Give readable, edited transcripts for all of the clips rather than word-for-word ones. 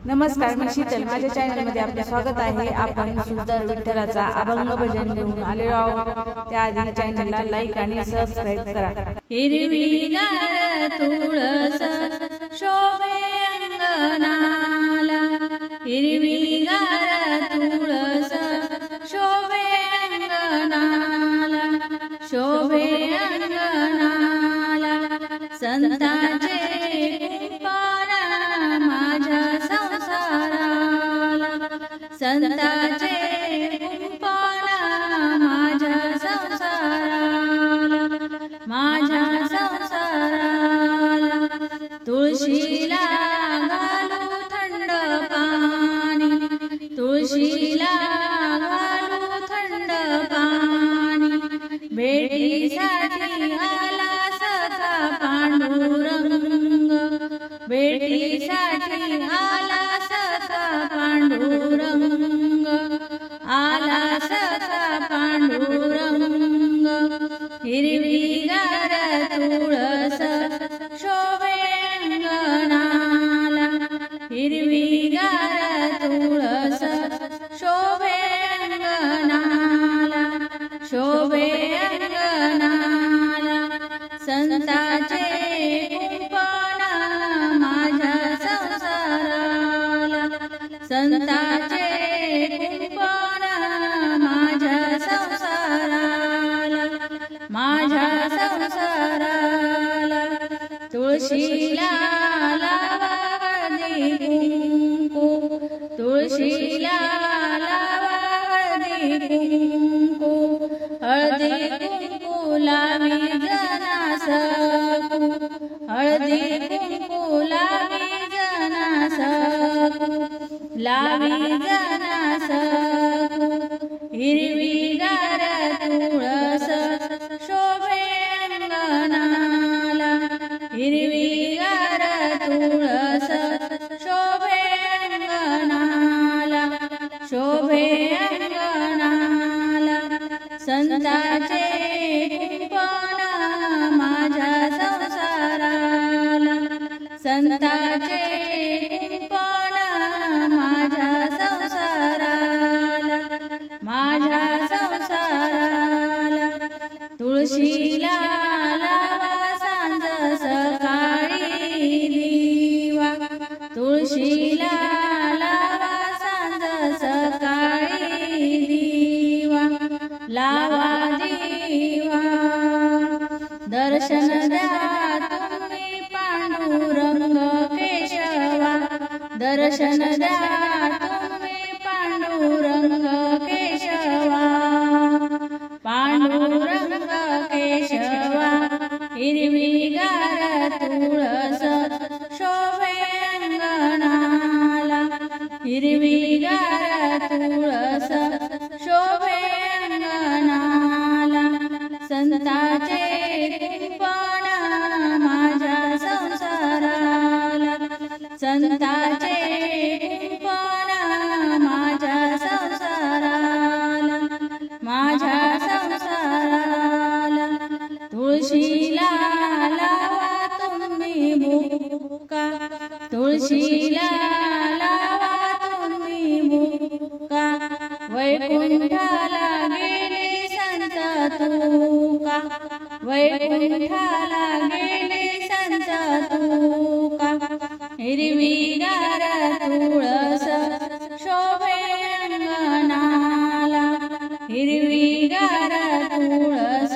नमस्कार, मी शीतल. माझ्या चॅनलमध्ये आपले स्वागत आहे. आपण सुंदर विठ्ठलाचा अभंग भजन घेऊन आलेलो आहोत. त्याआधी चॅनलला लाईक आणि सबस्क्राईब करा. हिरवीगार तुळस शोभे अंगणाला, हिरवीगार तुळस शोभे अंगणाला, शोभे अंगणाला. संतांचे कुंपण माझ्या संसाराला, संतांचे कुंपण माझ्या संसाराला, माझ्या संसाराला. तुळशीला घालू थंड पाणी, तुळशीला घालू थंड पाणी. भेटीसाठी आला सखा पांडुरंग, भेटीसाठी आला सखा पांडुरंग, आला सखा पांडुरंग. हिरवीगार तुळस शोभे अंगणाला, हिरवीगार तुळस शोभे अंगणाला, शोभे अंगणाला. संतांचे कुंपण माझ्या संसाराला, संतांचे कुंपण माझ्या संसाराला, माझ्या संसाराला. तुळशीला लावा हळदी कुंकू, तुळशीला लावा हळदी कुंकू. हळदी कुंकू लावी जना सकू, हळदी कुंकू लावी जना सकू, लावी जना सकू. हिरवीगार तुळस शोभे अंगणाला, हिरवीगार तुळस शोभे अंगणाला, शोभे अंगणाला. संतांचे कुंपण माझ्या संसाराला, संतांचे कुंपण माझ्या संसाराला, माझ्या संसाराला. तुळशीला लावा सांज सकाळी दिवा, तुळशीला लावा सांज सकाळी दिवा, लावा दिवा. दर्शन द्या तुम्ही पांडुरंग केशवा, दर्शन द्या तुम्ही पांडुरंग केशवा, पांडुरंग केशवा. हिरवीगार तुळस शोभे अंगणाला, हिरवीगार तुळस शोभे अंगणाला. संतांचे कुंपण माझ्या संसाराला, संतांचे कुंपण माझ्या संसाराला, माझ्या संसाराला. तुळशीला लावा तुम्ही बुक्का, तुळशीला लावा तुम्ही बुक्का. वैकुंठाला गेले संत तुका, वैकुंठाला गेले संत तुका. हिरवीगार तुळस शोभे अंगणाला, हिरवीगार तुळस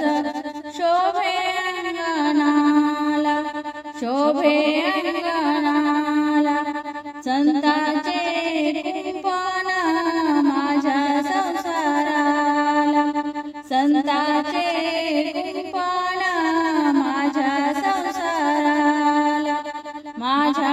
शोभे अंगणाला, शोभे अंगणाला. संतांचे कुंपण माझ्या संसाराला, संतांचे कुंपण माझ्या संसाराला, माझ्या